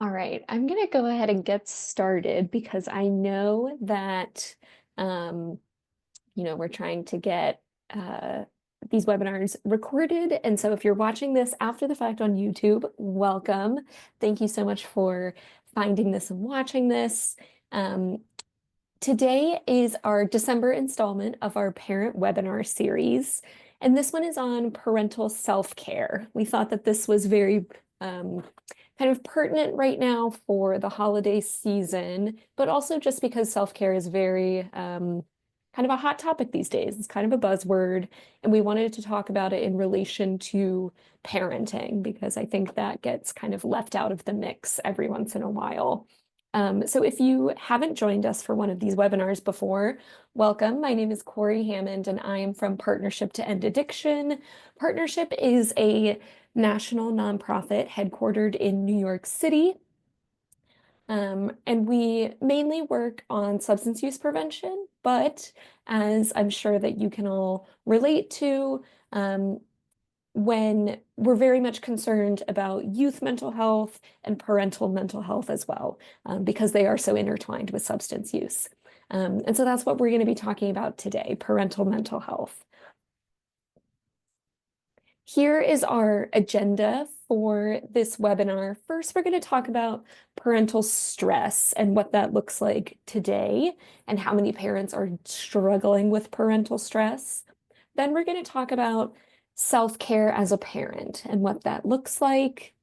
All right, I'm gonna go ahead and get started because I know that um, we're trying to get uh, these webinars recorded. And so if you're watching this after the fact on YouTube, welcome. Thank you so much for finding this and watching this. Um, Today is our December installment of our parent webinar series, and this one is on parental self-care. We thought that this was very kind of pertinent right now for the holiday season, but also just because self-care is very kind of a hot topic these days. It's kind of a buzzword, and we wanted to talk about it in relation to parenting because I think that gets kind of left out of the mix every once in a while. So if you haven't joined us for one of these webinars before, welcome. My name is Corey Hammond, and I am from Partnership to End Addiction. Partnership is a national nonprofit headquartered in New York City. And we mainly work on substance use prevention, but as I'm sure that you can all relate to, when we're very much concerned about youth mental health and parental mental health as well, because they are so intertwined with substance use. And so that's what we're going to be talking about today, parental mental health. Here is our agenda for this webinar. First, we're going to talk about parental stress and what that looks like today and how many parents are struggling with parental stress. Then we're going to talk about self-care as a parent and what that looks like.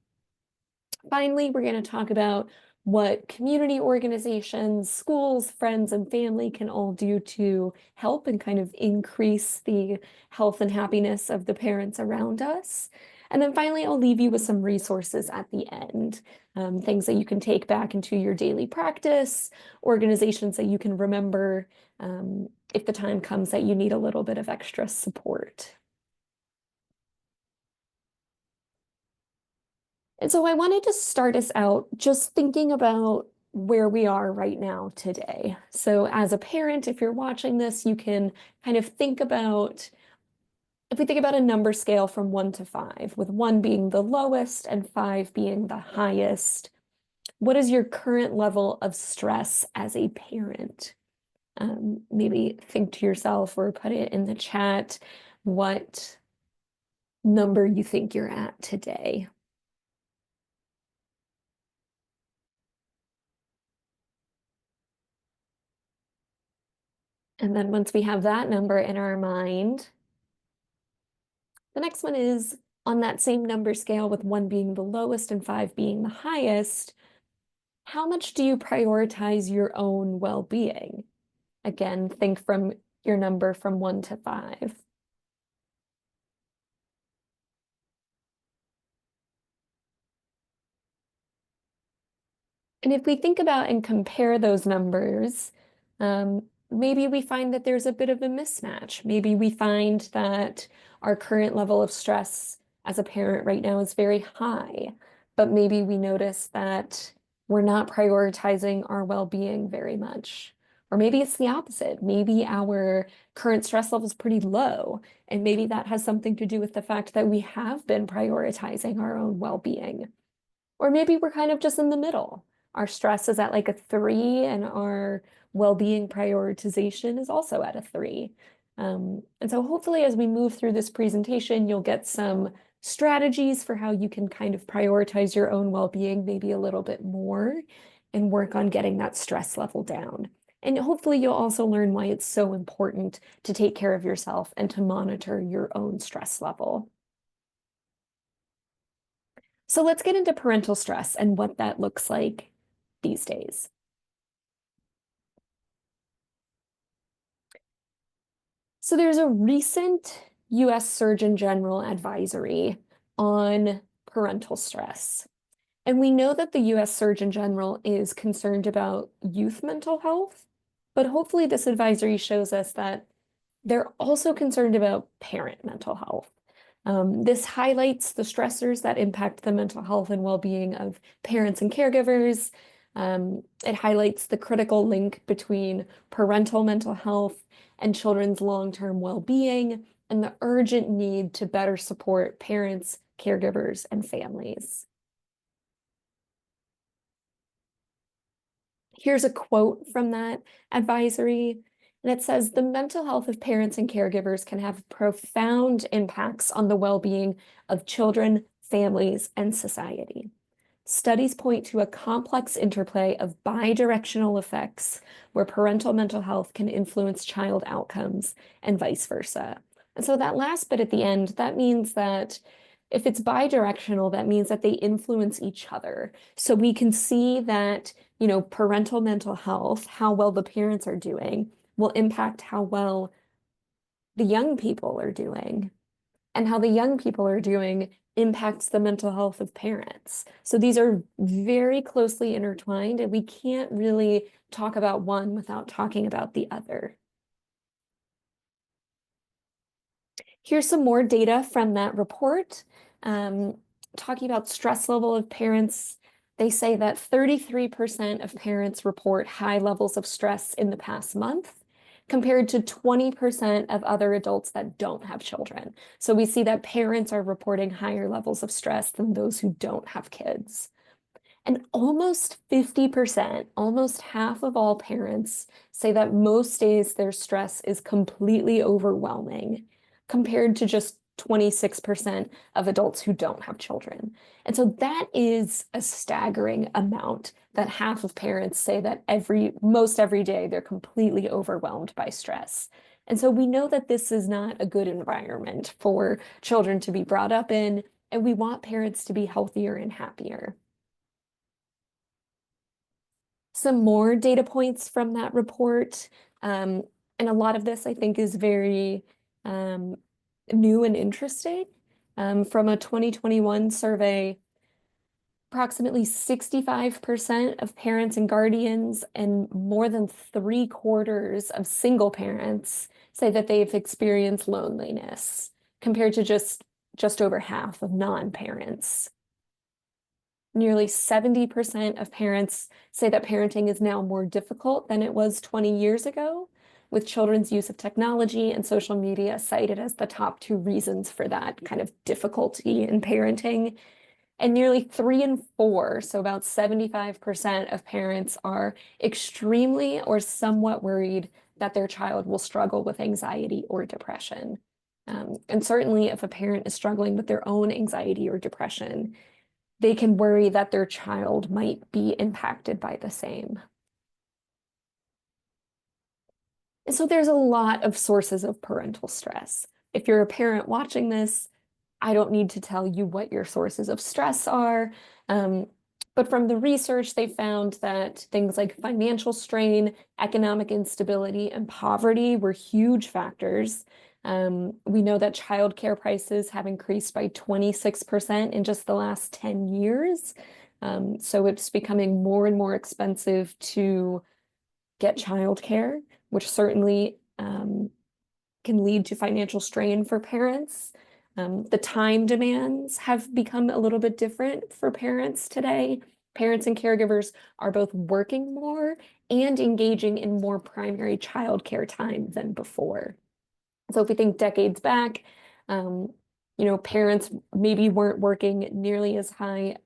Finally, we're going to talk about what community organizations, schools, friends, and family can all do to help and kind of increase the health and happiness of the parents around us. And then finally, I'll leave you with some resources at the end, things that you can take back into your daily practice, organizations that you can remember if the time comes that you need a little bit of extra support. And so I wanted to start us out just thinking about where we are right now today. So as a parent, if you're watching this, you can kind of think about, if we think about a number scale from 1 to 5, with 1 being the lowest and 5 being the highest, what is your current level of stress as a parent? Maybe think to yourself or put it in the chat what number you think you're at today. And then once we have that number in our mind, the next one is on that same number scale with 1 being the lowest and 5 being the highest, how much do you prioritize your own well-being? Again, think from your number from 1 to 5. And if we think about and compare those numbers, maybe we find that there's a bit of a mismatch. Maybe we find that our current level of stress as a parent right now is very high, but maybe we notice that we're not prioritizing our well-being very much. Or maybe it's the opposite. Maybe our current stress level is pretty low, and maybe that has something to do with the fact that we have been prioritizing our own well-being. Or maybe we're kind of just in the middle. Our stress is at like a 3, and our well-being prioritization is also at a 3. And so hopefully as we move through this presentation, you'll get some strategies for how you can kind of prioritize your own well-being maybe a little bit more and work on getting that stress level down. And hopefully you'll also learn why it's so important to take care of yourself and to monitor your own stress level. So let's get into parental stress and what that looks like these days. So there's a recent US Surgeon General advisory on parental stress. And we know that the US Surgeon General is concerned about youth mental health, but hopefully this advisory shows us that they're also concerned about parent mental health. This highlights the stressors that impact the mental health and well-being of parents and caregivers. It highlights the critical link between parental mental health and children's long-term well-being and the urgent need to better support parents, caregivers, and families. Here's a quote from that advisory, and it says, "The mental health of parents and caregivers can have profound impacts on the well-being of children, families, and society. Studies point to a complex interplay of bidirectional effects where parental mental health can influence child outcomes and vice versa." And so that last bit at the end, that means that if it's bidirectional, that means that they influence each other. So we can see that, parental mental health, how well the parents are doing, will impact how well the young people are doing. And how the young people are doing impacts the mental health of parents. So these are very closely intertwined, and we can't really talk about one without talking about the other. Here's some more data from that report. Talking about stress level of parents, they say that 33% of parents report high levels of stress in the past month, compared to 20% of other adults that don't have children. So we see that parents are reporting higher levels of stress than those who don't have kids. And almost 50%, almost half of all parents say that most days their stress is completely overwhelming, compared to just 26% of adults who don't have children. And so that is a staggering amount that half of parents say that most every day they're completely overwhelmed by stress. And so we know that this is not a good environment for children to be brought up in, and we want parents to be healthier and happier. Some more data points from that report. And a lot of this, I think, is very new and interesting. From a 2021 survey, approximately 65% of parents and guardians and more than 3/4 of single parents say that they've experienced loneliness, compared to just over half of non-parents. Nearly 70% of parents say that parenting is now more difficult than it was 20 years ago, with children's use of technology and social media cited as the top two reasons for that kind of difficulty in parenting. And nearly 3 in 4, so about 75% of parents are extremely or somewhat worried that their child will struggle with anxiety or depression. And certainly, if a parent is struggling with their own anxiety or depression, they can worry that their child might be impacted by the same. And so there's a lot of sources of parental stress. If you're a parent watching this, I don't need to tell you what your sources of stress are. But from the research, they found that things like financial strain, economic instability, and poverty were huge factors. We know that childcare prices have increased by 26% in just the last 10 years. So it's becoming more and more expensive to get childcare, which certainly can lead to financial strain for parents. The time demands have become a little bit different for parents today. Parents and caregivers are both working more and engaging in more primary childcare time than before. So if we think decades back, parents maybe weren't working nearly as high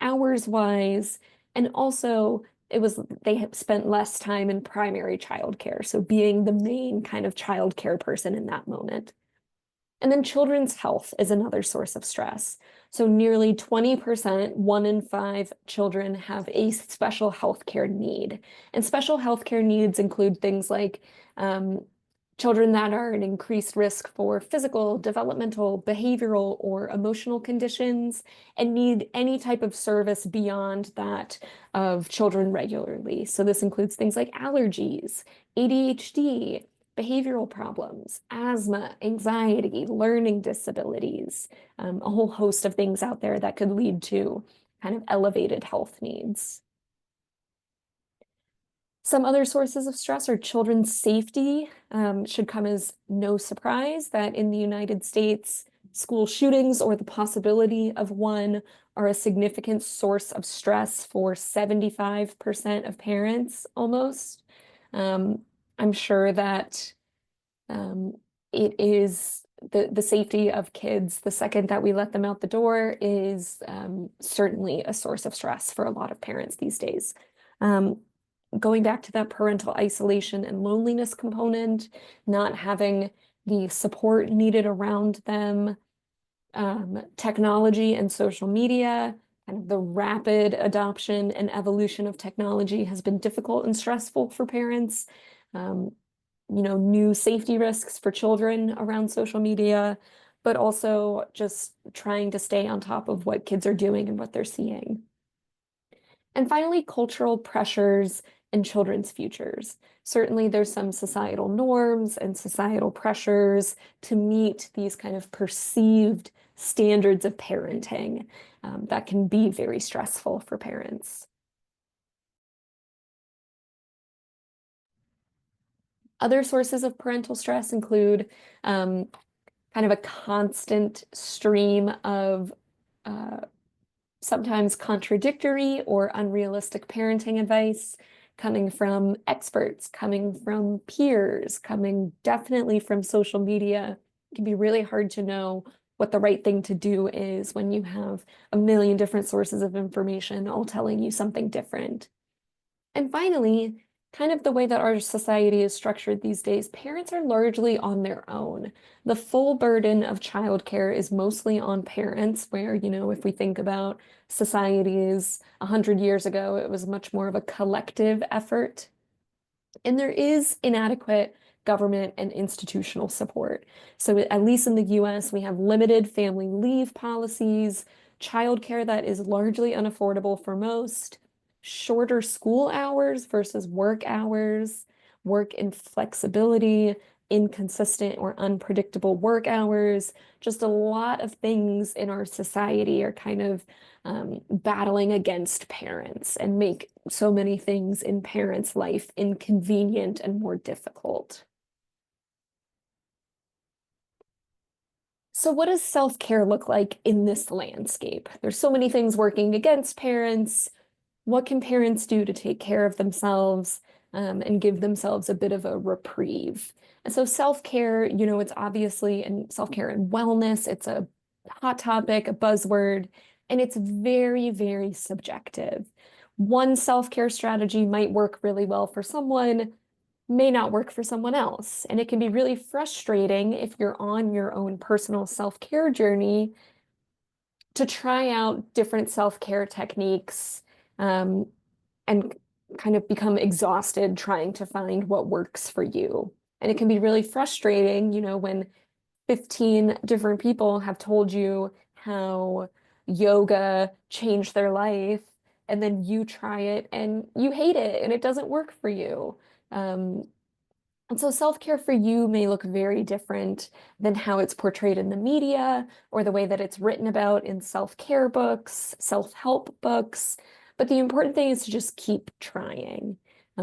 hours wise, and also they have spent less time in primary childcare, so being the main kind of childcare person in that moment. And then children's health is another source of stress. So nearly 20%, 1 in 5 children have a special healthcare need. And special healthcare needs include things like children that are at increased risk for physical, developmental, behavioral, or emotional conditions, and need any type of service beyond that of children regularly. So this includes things like allergies, ADHD, behavioral problems, asthma, anxiety, learning disabilities, a whole host of things out there that could lead to kind of elevated health needs. Some other sources of stress are children's safety. Should come as no surprise that in the United States, school shootings or the possibility of one are a significant source of stress for 75% of parents almost. I'm sure that it is the safety of kids the second that we let them out the door is certainly a source of stress for a lot of parents these days. going back to that parental isolation and loneliness component, not having the support needed around them, technology and social media, kind of the rapid adoption and evolution of technology has been difficult and stressful for parents. Um, new safety risks for children around social media, but also just trying to stay on top of what kids are doing and what they're seeing. And finally, cultural pressures and children's futures. Certainly, there's some societal norms and societal pressures to meet these kind of perceived standards of parenting that can be very stressful for parents. Other sources of parental stress include kind of a constant stream of uh, sometimes contradictory or unrealistic parenting advice coming from experts, coming from peers, coming definitely from social media. It can be really hard to know what the right thing to do is when you have a million different sources of information all telling you something different. And finally, kind of the way that our society is structured these days, parents are largely on their own. The full burden of childcare is mostly on parents, where, if we think about societies 100 years ago, it was much more of a collective effort. And there is inadequate government and institutional support. So at least in the US, we have limited family leave policies, childcare that is largely unaffordable for most, shorter school hours versus work hours, work inflexibility, inconsistent or unpredictable work hours. Just a lot of things in our society are kind of battling against parents and make so many things in parents' life inconvenient and more difficult. So what does self-care look like in this landscape? There's so many things working against parents. What can parents do to take care of themselves and give themselves a bit of a reprieve? And so self-care, it's obviously, and self-care and wellness, it's a hot topic, a buzzword, and it's very, very subjective. One self-care strategy might work really well for someone, may not work for someone else. And it can be really frustrating if you're on your own personal self-care journey to try out different self-care techniques um, and kind of become exhausted trying to find what works for you. And it can be really frustrating, when 15 different people have told you how yoga changed their life, and then you try it and you hate it and it doesn't work for you. Um, and so self-care for you may look very different than how it's portrayed in the media or the way that it's written about in self-care books, self-help books. But the important thing is to just keep trying.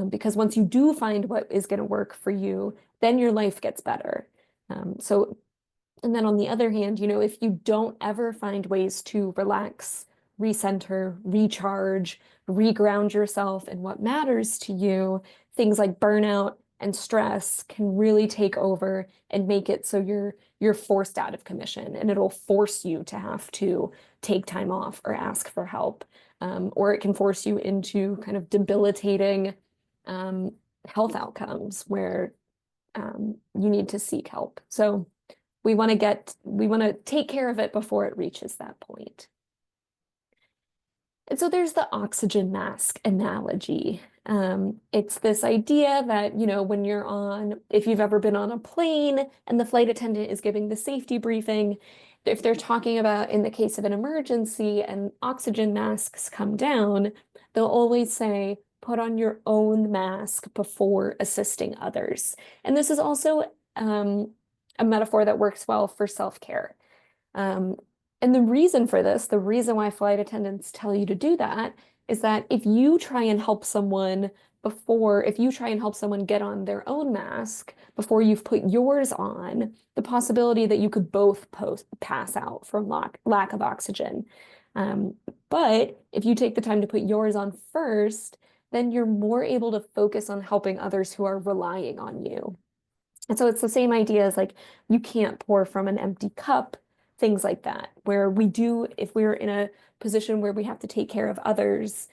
Because once you do find what is going to work for you, then your life gets better. And then on the other hand, if you don't ever find ways to relax, recenter, recharge, reground yourself in what matters to you, things like burnout and stress can really take over and make it so you're forced out of commission, and it'll force you to have to take time off or ask for help. Or it can force you into kind of debilitating um, health outcomes where you need to seek help. So we want to take care of it before it reaches that point. And so there's the oxygen mask analogy. It's this idea that, if you've ever been on a plane and the flight attendant is giving the safety briefing, if they're talking about in the case of an emergency and oxygen masks come down, they'll always say, put on your own mask before assisting others. And this is also a metaphor that works well for self-care. Um, and the reason for this, the reason why flight attendants tell you to do that is that if you try and help someone get on their own mask before you've put yours on, the possibility that you could both pass out from lack of oxygen. Um, but if you take the time to put yours on first, then you're more able to focus on helping others who are relying on you. And so it's the same idea as like you can't pour from an empty cup, things like that, where if we're in a position where we have to take care of others,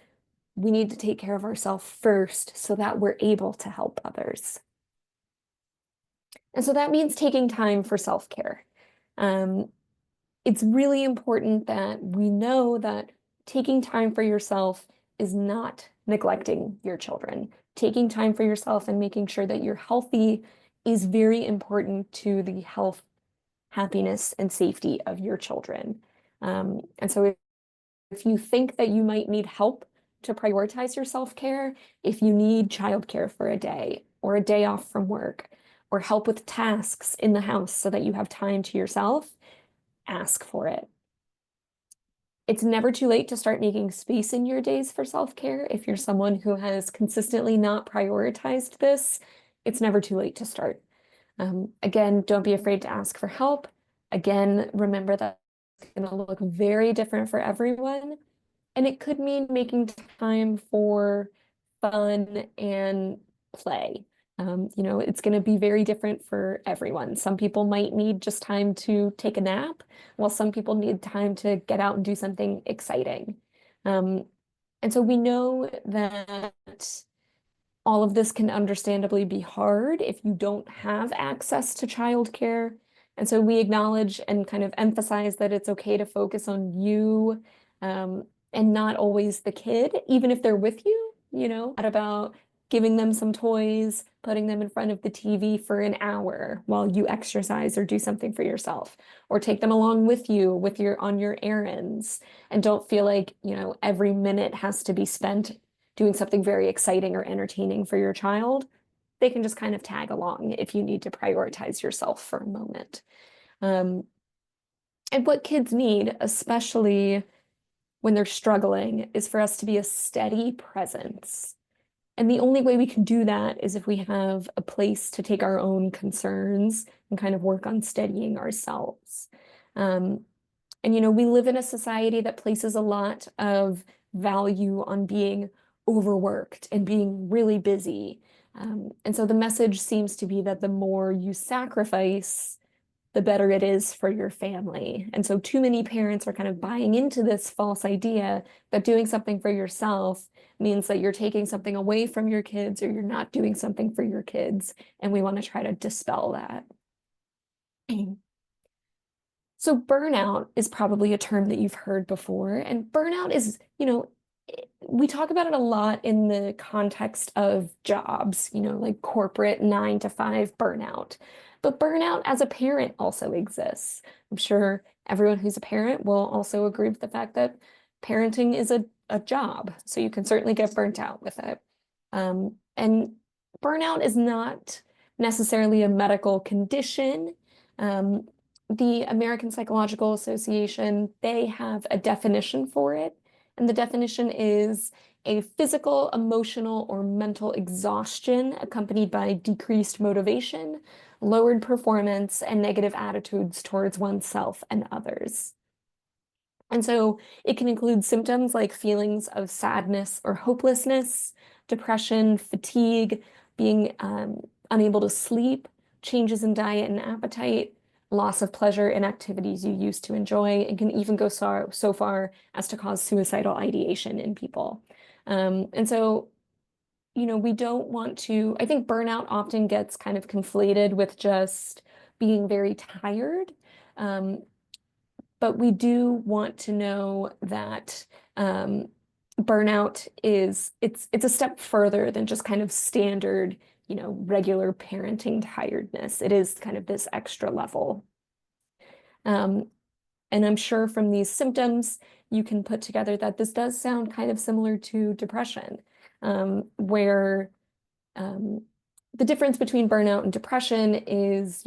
we need to take care of ourselves first so that we're able to help others. And so that means taking time for self-care. Um, it's really important that we know that taking time for yourself is not neglecting your children. Taking time for yourself and making sure that you're healthy is very important to the health, happiness, and safety of your children. And so if you think that you might need help to prioritize your self-care, if you need childcare for a day or a day off from work, or help with tasks in the house so that you have time to yourself, ask for it. It's never too late to start making space in your days for self-care. If you're someone who has consistently not prioritized this, it's never too late to start. Again, don't be afraid to ask for help. Again, remember that it's going to look very different for everyone. And it could mean making time for fun and play. It's going to be very different for everyone. Some people might need just time to take a nap, while some people need time to get out and do something exciting. Um, and so we know that all of this can understandably be hard if you don't have access to childcare. And so we acknowledge and kind of emphasize that it's okay to focus on you, and not always the kid, even if they're with you, not about giving them some toys, putting them in front of the TV for an hour while you exercise or do something for yourself, or take them along with you on your errands. And don't feel like, every minute has to be spent doing something very exciting or entertaining for your child. They can just kind of tag along if you need to prioritize yourself for a moment. Um, and what kids need, especially when they're struggling, is for us to be a steady presence. And the only way we can do that is if we have a place to take our own concerns and kind of work on steadying ourselves. Um, and we live in a society that places a lot of value on being overworked and being really busy. And so the message seems to be that the more you sacrifice, the better it is for your family. And so too many parents are kind of buying into this false idea that doing something for yourself means that you're taking something away from your kids or you're not doing something for your kids. And we want to try to dispel that. So burnout is probably a term that you've heard before. And burnout is, we talk about it a lot in the context of jobs, like corporate 9 to 5 burnout. But burnout as a parent also exists. I'm sure everyone who's a parent will also agree with the fact that parenting is a job. So you can certainly get burnt out with it. And burnout is not necessarily a medical condition. Um, the American Psychological Association, they have a definition for it. And the definition is a physical, emotional, or mental exhaustion accompanied by decreased motivation, lowered performance, and negative attitudes towards oneself and others. And so it can include symptoms like feelings of sadness or hopelessness, depression, fatigue, being unable to sleep, changes in diet and appetite, loss of pleasure in activities you used to enjoy, and can even go so far as to cause suicidal ideation in people. And so, we don't want to, I think burnout often gets kind of conflated with just being very tired. Um, but we do want to know that burnout it's a step further than just kind of standard, regular parenting tiredness. It is kind of this extra level. Um, and I'm sure from these symptoms, you can put together that this does sound kind of similar to depression, where um, the difference between burnout and depression is,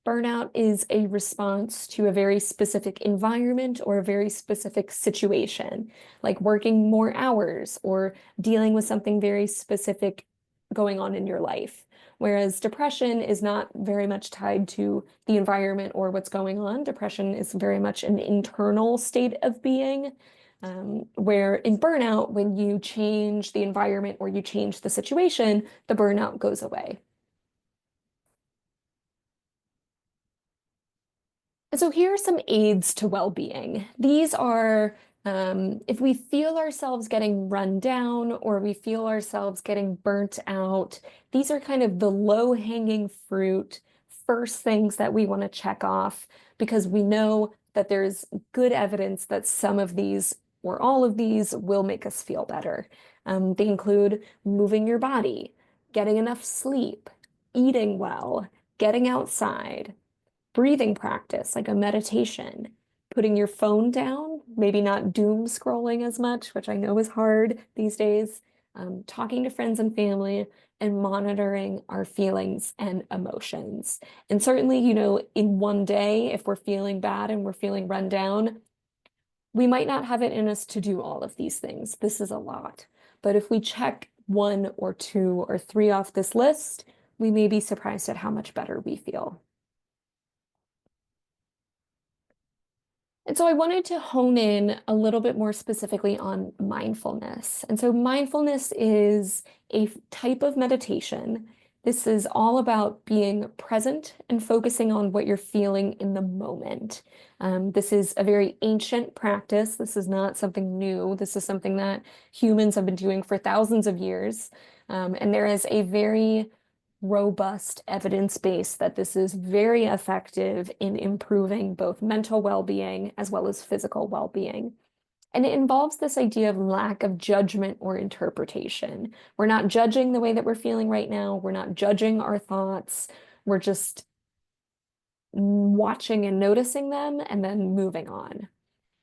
burnout is a response to a very specific environment or a very specific situation, like working more hours or dealing with something very specific going on in your life. Whereas depression is not very much tied to the environment or what's going on. Depression is very much an internal state of being. Where in burnout, when you change the environment or you change the situation, the burnout goes away. And so here are some aids to well-being. These are If we feel ourselves getting run down or we feel ourselves getting burnt out, these are kind of the low-hanging fruit, first things that we want to check off because we know that there's good evidence that some of these or all of these will make us feel better. They include moving your body, getting enough sleep, eating well, getting outside, breathing practice, like a meditation, putting your phone down, maybe not doom scrolling as much, which I know is hard these days, talking to friends and family, and monitoring our feelings and emotions. And certainly, in one day, if we're feeling bad and we're feeling run down, we might not have it in us to do all of these things. This is a lot. But if we check one or two or three off this list, we may be surprised at how much better we feel. And so I wanted to hone in a little bit more specifically on mindfulness. And so mindfulness is a type of meditation. This is all about being present and focusing on what you're feeling in the moment. This is a very ancient practice. This is not something new. This is something that humans have been doing for thousands of years. And there is a very robust evidence base that this is very effective in improving both mental well-being as well as physical well-being. And it involves this idea of lack of judgment or interpretation. We're not judging the way that we're feeling right now. We're not judging our thoughts. We're just watching and noticing them and then moving on.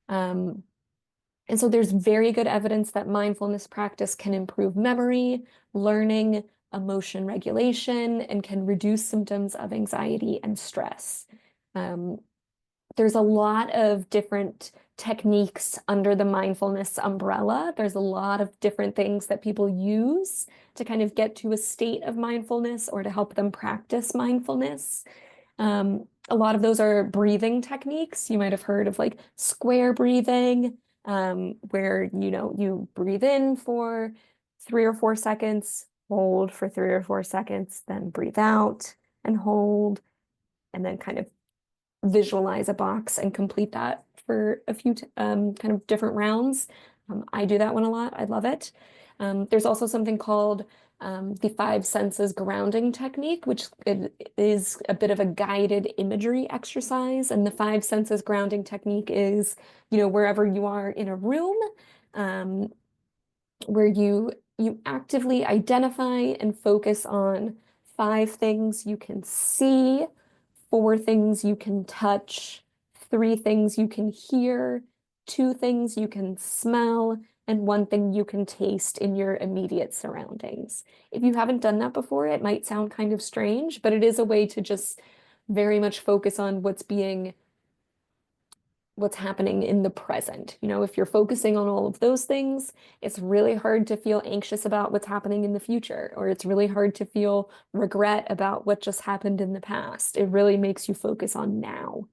Um, and so there's very good evidence that mindfulness practice can improve memory, learning, emotion regulation, and can reduce symptoms of anxiety and stress. Um, there's a lot of different techniques under the mindfulness umbrella. There's a lot of different things that people use to kind of get to a state of mindfulness or to help them practice mindfulness. A lot of those are breathing techniques. You might have heard of like square breathing, where you breathe in for 3 or 4 seconds, hold for 3 or 4 seconds, then breathe out and hold, and then kind of visualize a box and complete that for a few kind of different rounds. I do that one a lot. I love it. There's also something called the five senses grounding technique, which is a bit of a guided imagery exercise. And the five senses grounding technique is, wherever you are in a room, um, where you actively identify and focus on 5 things you can see, 4 things you can touch, 3 things you can hear, 2 things you can smell, and 1 thing you can taste in your immediate surroundings. If you haven't done that before, it might sound kind of strange, but it is a way to just very much focus on what's happening in the present. If you're focusing on all of those things, it's really hard to feel anxious about what's happening in the future, or it's really hard to feel regret about what just happened in the past. It really makes you focus on now.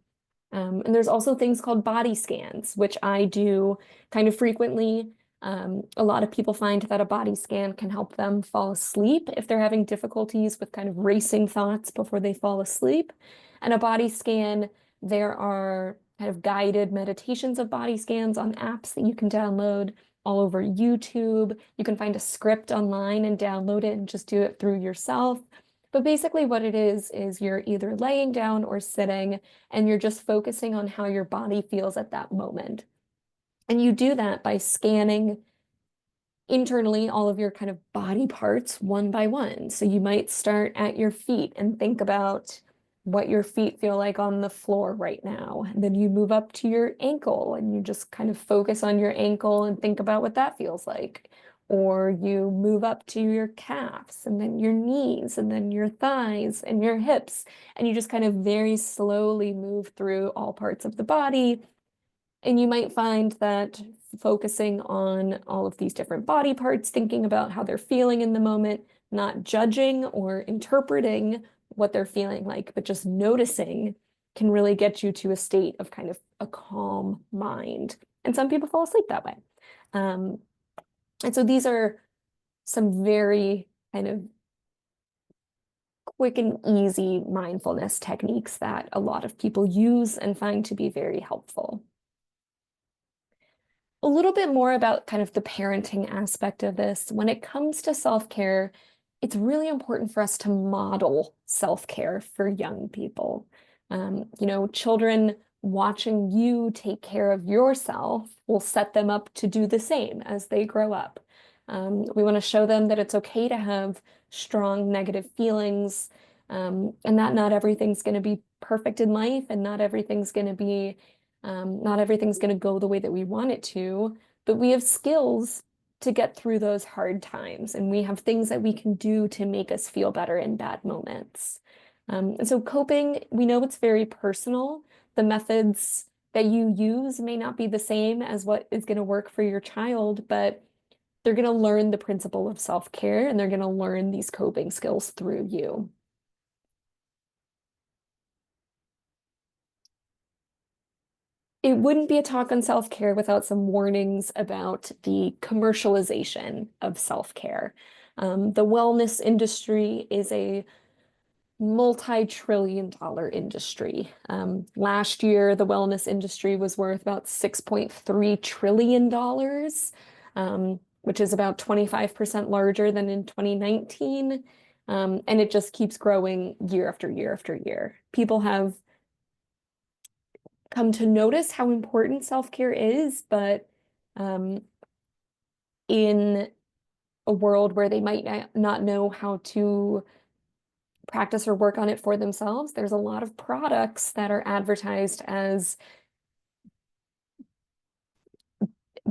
And there's also things called body scans, which I do kind of frequently. A lot of people find that a body scan can help them fall asleep if they're having difficulties with kind of racing thoughts before they fall asleep. And a body scan, there are kind of guided meditations of body scans on apps that you can download all over YouTube. You can find a script online and download it and just do it through yourself. But basically what it is you're either laying down or sitting and you're just focusing on how your body feels at that moment. And you do that by scanning internally all of your kind of body parts one by one. So you might start at your feet and think about what your feet feel like on the floor right now. And then you move up to your ankle and you just kind of focus on your ankle and think about what that feels like. Or you move up to your calves and then your knees and then your thighs and your hips. And you just kind of very slowly move through all parts of the body. And you might find that focusing on all of these different body parts, thinking about how they're feeling in the moment, not judging or interpreting what they're feeling like, but just noticing can really get you to a state of kind of a calm mind. And some people fall asleep that way. And so these are some very kind of quick and easy mindfulness techniques that a lot of people use and find to be very helpful. a little bit more about kind of the parenting aspect of this. When it comes to self-care, it's really important for us to model self-care for young people. Children watching you take care of yourself will set them up to do the same as they grow up. We want to show them that it's okay to have strong negative feelings, and that not everything's going to be perfect in life, and not everything's going to go the way that we want it to, but we have skills to get through those hard times, and we have things that we can do to make us feel better in bad moments. And so coping, we know it's very personal. The methods that you use may not be the same as what is going to work for your child, but they're going to learn the principle of self-care and they're going to learn these coping skills through you. It wouldn't be a talk on self-care without some warnings about the commercialization of self-care. The wellness industry is a multi-trillion-dollar industry. Last year, the wellness industry was worth about $6.3 trillion, which is about 25% larger than in 2019. And it just keeps growing year after year after year. People have come to notice how important self-care is, but um, in a world where they might not know how to practice or work on it for themselves, there's a lot of products that are advertised as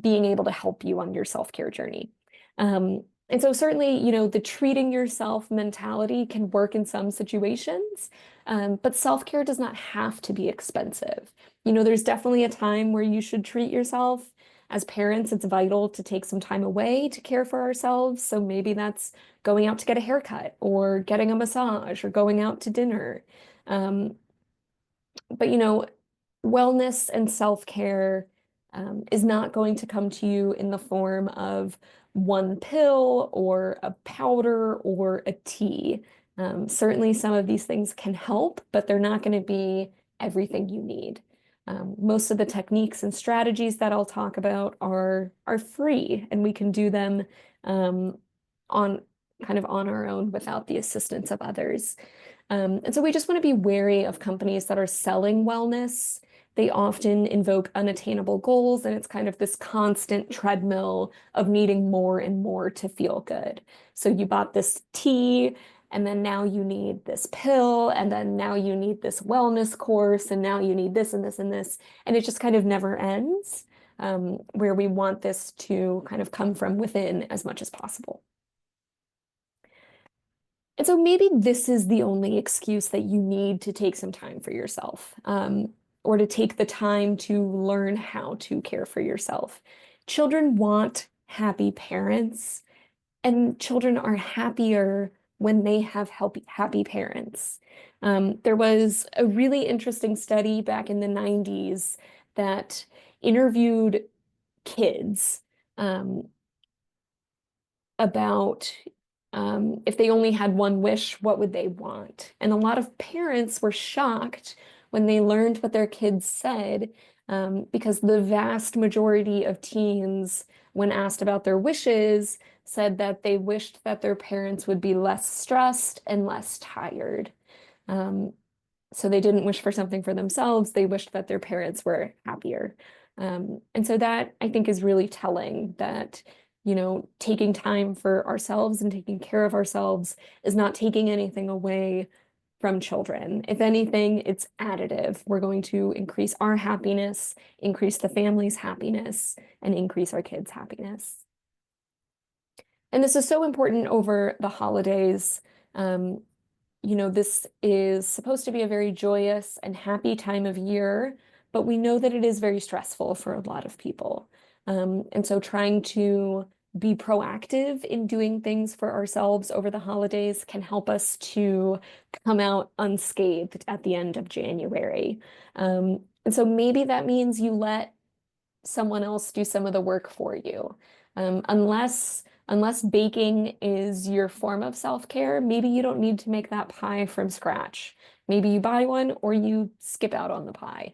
being able to help you on your self-care journey. And so certainly, the treating yourself mentality can work in some situations, but self-care does not have to be expensive. There's definitely a time where you should treat yourself. As parents, it's vital to take some time away to care for ourselves. So maybe that's going out to get a haircut or getting a massage or going out to dinner. Um, but wellness and self-care is not going to come to you in the form of one pill or a powder or a tea. Certainly some of these things can help, but they're not going to be everything you need. Most of the techniques and strategies that I'll talk about are free, and we can do them on kind of on our own without the assistance of others. And so we just want to be wary of companies that are selling wellness. They often invoke unattainable goals, and it's kind of this constant treadmill of needing more and more to feel good. So you bought this tea, and then now you need this pill, and then now you need this wellness course, and now you need this and this and this. And it just kind of never ends, where we want this to kind of come from within as much as possible. And so maybe this is the only excuse that you need to take some time for yourself, or to take the time to learn how to care for yourself. Children want happy parents, and children are happier when they have happy parents. There was a really interesting study back in the 90s that interviewed kids about if they only had one wish, what would they want? And a lot of parents were shocked when they learned what their kids said, because the vast majority of teens, when asked about their wishes, said that they wished that their parents would be less stressed and less tired. Um, so they didn't wish for something for themselves, they wished that their parents were happier. And so that I think is really telling that, taking time for ourselves and taking care of ourselves is not taking anything away from children. If anything, it's additive. We're going to increase our happiness, increase the family's happiness, and increase our kids' happiness. And this is so important over the holidays. This is supposed to be a very joyous and happy time of year, but we know that it is very stressful for a lot of people. And so trying to be proactive in doing things for ourselves over the holidays can help us to come out unscathed at the end of January. And so maybe that means you let someone else do some of the work for you. Unless baking is your form of self-care, maybe you don't need to make that pie from scratch. Maybe you buy one or you skip out on the pie.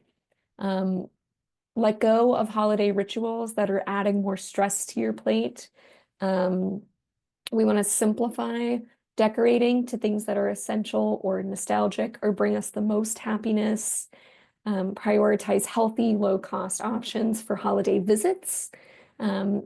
let go of holiday rituals that are adding more stress to your plate. Um, we want to simplify decorating to things that are essential or nostalgic or bring us the most happiness. Prioritize healthy, low-cost options for holiday visits. Um,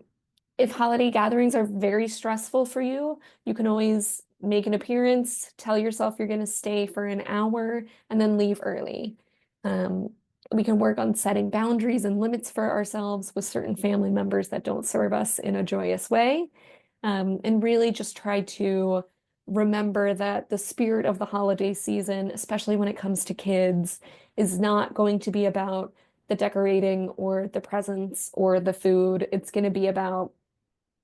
if holiday gatherings are very stressful for you, you can always make an appearance, tell yourself you're going to stay for an hour, and then leave early. Um, we can work on setting boundaries and limits for ourselves with certain family members that don't serve us in a joyous way. And really just try to remember that the spirit of the holiday season, especially when it comes to kids, is not going to be about the decorating or the presents or the food. It's going to be about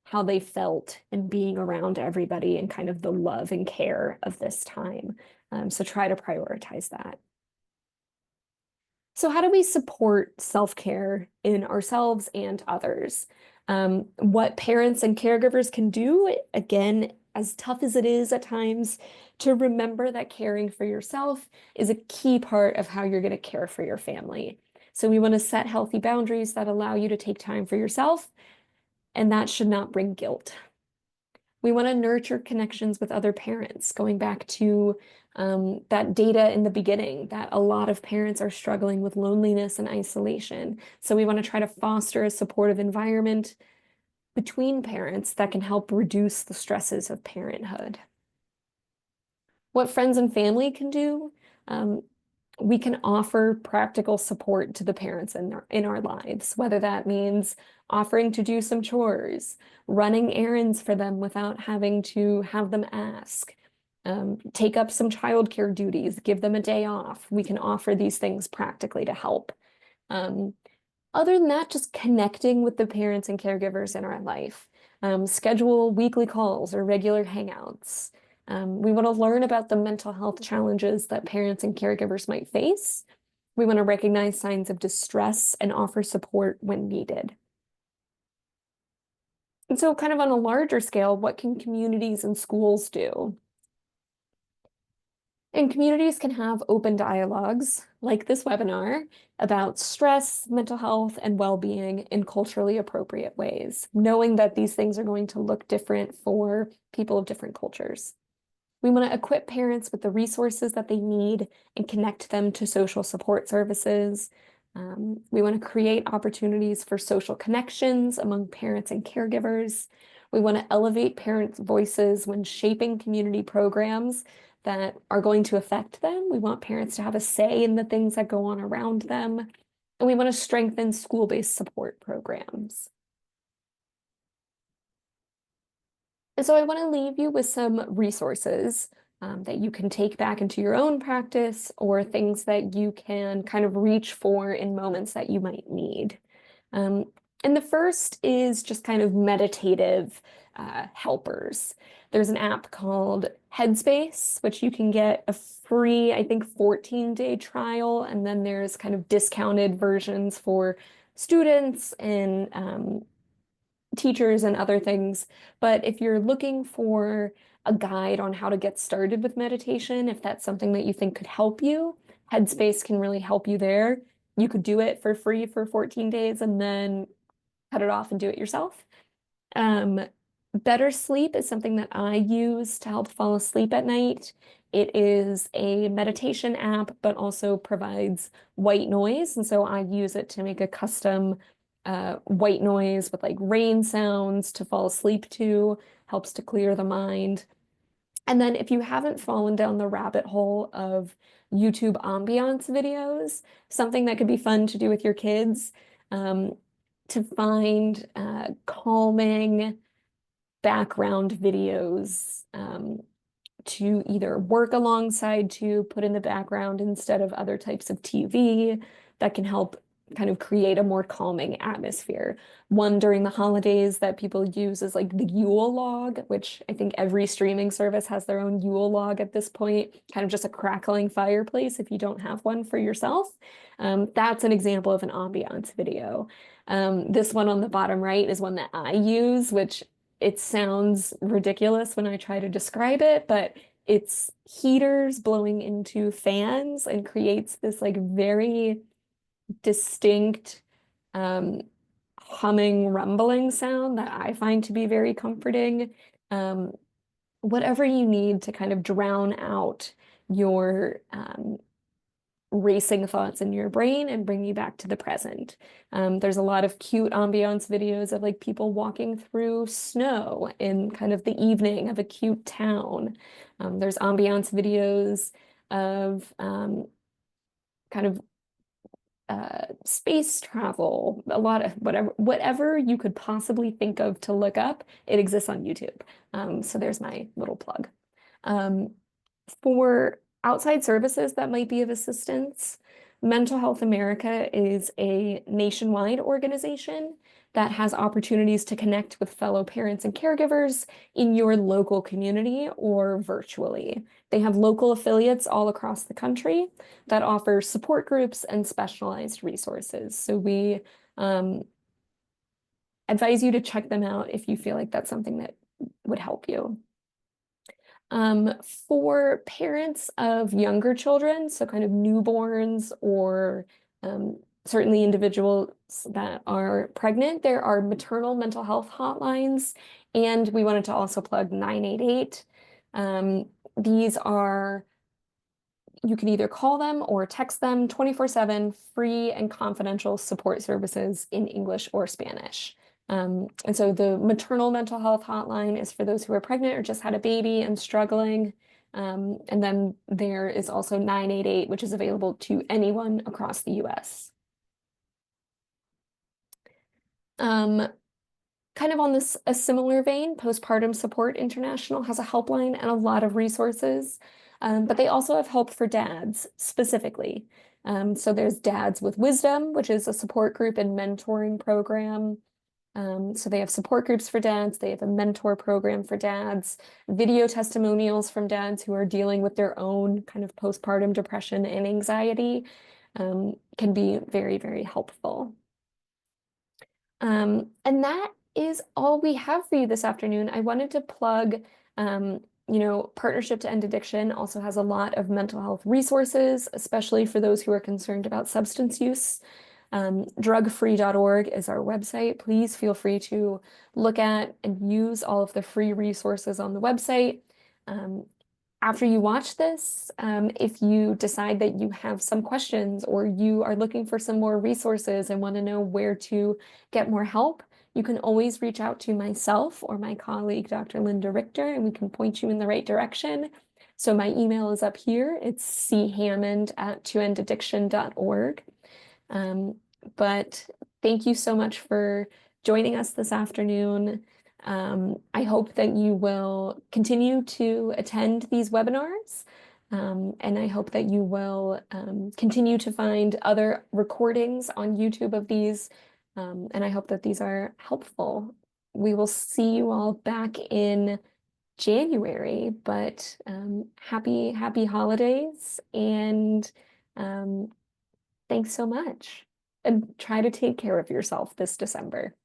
how they felt and being around everybody and kind of the love and care of this time. So try to prioritize that. So how do we support self-care in ourselves and others? What parents and caregivers can do, again, as tough as it is at times, to remember that caring for yourself is a key part of how you're going to care for your family. So we want to set healthy boundaries that allow you to take time for yourself, and that should not bring guilt. We want to nurture connections with other parents, going back to that data in the beginning that a lot of parents are struggling with loneliness and isolation. So we want to try to foster a supportive environment between parents that can help reduce the stresses of parenthood. What friends and family can do, um, we can offer practical support to the parents in our lives, whether that means offering to do some chores, running errands for them without having to have them ask, take up some childcare duties, give them a day off. We can offer these things practically to help. Um, Other than that, just connecting with the parents and caregivers in our life. Schedule weekly calls or regular hangouts. We want to learn about the mental health challenges that parents and caregivers might face. We want to recognize signs of distress and offer support when needed. And so, kind of on a larger scale, what can communities and schools do? And communities can have open dialogues, like this webinar, about stress, mental health, and well-being in culturally appropriate ways, knowing that these things are going to look different for people of different cultures. We want to equip parents with the resources that they need and connect them to social support services. We want to create opportunities for social connections among parents and caregivers. We want to elevate parents' voices when shaping community programs that are going to affect them. We want parents to have a say in the things that go on around them. And we want to strengthen school-based support programs. And so I want to leave you with some resources that you can take back into your own practice or things that you can kind of reach for in moments that you might need. Um, and the first is just kind of meditative helpers. There's an app called Headspace, which you can get a free, I think, 14-day trial. And then there's kind of discounted versions for students and teachers and other things. But if you're looking for a guide on how to get started with meditation, if that's something that you think could help you, Headspace can really help you there. You could do it for free for 14 days and then cut it off and do it yourself. Um, Better Sleep is something that I use to help fall asleep at night. It is a meditation app, but also provides white noise. And so I use it to make a custom white noise with like rain sounds to fall asleep to, helps to clear the mind. And then if you haven't fallen down the rabbit hole of YouTube ambiance videos, something that could be fun to do with your kids, um, to find calming background videos to either work alongside to put in the background instead of other types of TV that can help kind of create a more calming atmosphere. One during the holidays that people use is like the Yule log, which I think every streaming service has their own Yule log at this point, kind of just a crackling fireplace if you don't have one for yourself. That's an example of an ambiance video. This one on the bottom right is one that I use, which it sounds ridiculous when I try to describe it, but it's heaters blowing into fans and creates this like very distinct um, humming, rumbling sound that I find to be very comforting. Um, Whatever you need to kind of drown out your racing thoughts in your brain and bring you back to the present. There's a lot of cute ambiance videos of like people walking through snow in kind of the evening of a cute town. There's ambiance videos of kind of space travel, a lot of whatever you could possibly think of to look up, it exists on YouTube. So there's my little plug. Um, for outside services that might be of assistance, Mental Health America is a nationwide organization that has opportunities to connect with fellow parents and caregivers in your local community or virtually. They have local affiliates all across the country that offer support groups and specialized resources. So we advise you to check them out if you feel like that's something that would help you. For parents of younger children, so kind of newborns or certainly individuals that are pregnant, there are maternal mental health hotlines, and we wanted to also plug 988. These are, you can either call them or text them 24/7, free and confidential support services in English or Spanish. And so the maternal mental health hotline is for those who are pregnant or just had a baby and struggling. And then there is also 988, which is available to anyone across the US. Um, Kind of on this a similar vein, Postpartum Support International has a helpline and a lot of resources, but they also have help for dads specifically. So there's Dads with Wisdom, which is a support group and mentoring program. So they have support groups for dads, they have a mentor program for dads, video testimonials from dads who are dealing with their own kind of postpartum depression and anxiety, can be very, very helpful. And that is all we have for you this afternoon. I wanted to plug, Partnership to End Addiction also has a lot of mental health resources, especially for those who are concerned about substance use. Drugfree.org is our website. Please feel free to look at and use all of the free resources on the website. After you watch this, if you decide that you have some questions or you are looking for some more resources and want to know where to get more help, you can always reach out to myself or my colleague, Dr. Linda Richter, and we can point you in the right direction. So my email is up here. It's chammond@toendaddiction.org. But thank you so much for joining us this afternoon. I hope that you will continue to attend these webinars, and I hope that you will continue to find other recordings on YouTube of these, and I hope that these are helpful. We will see you all back in January, but happy holidays, and thanks so much. And try to take care of yourself this December.